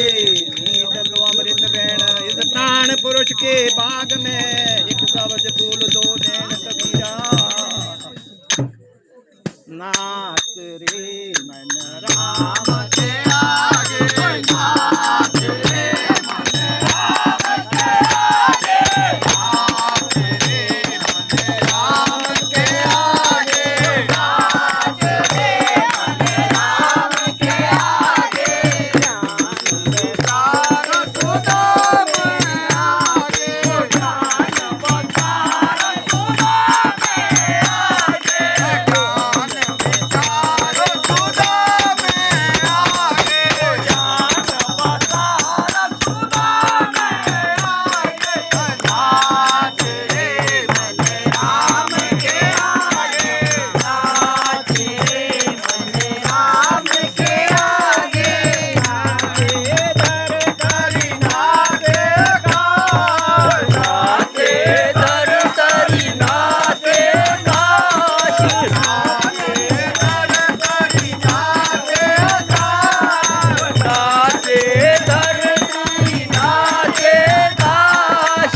नींद लो अमृत बैण इस प्राण पुरुष के बाग में एक सबज फूल दो नैन कबीरा नाच रे मन राम के आगे नाच रे मन राम के आगे नाच रे मन राम के आगे नाच रे मन राम के आगे ज्ञान सार सुदाम आगे ज्ञान बचार सुदाम आगे ज्ञान विचार सुदाम आगे ज्ञान बचार सुदाम आगे नाच रे मन राम के आगे नाच रे मन राम के आगे नाचे धर धरी नाचे गाश नाचे धर धरी नाचे गाश नाचे धर धरी नाचे गाश नाचे धर धरी नाचे गाश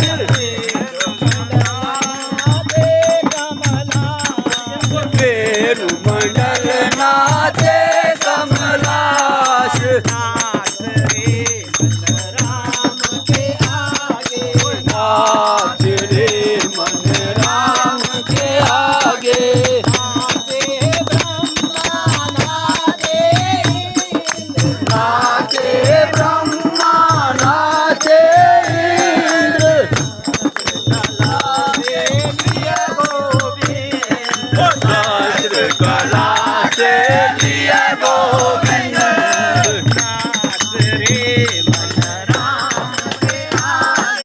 पेरू मंडल नाचे कमलाश नाच रे मन राम के आगे नाच रे मन राम के आगे नाचे ब्रह्मा नाचे इंद्र नाचे ब्रह्मा नाचे इंद्र लागे लिया गोविंद शास्त्र कला से लिया गोविंद नाच रे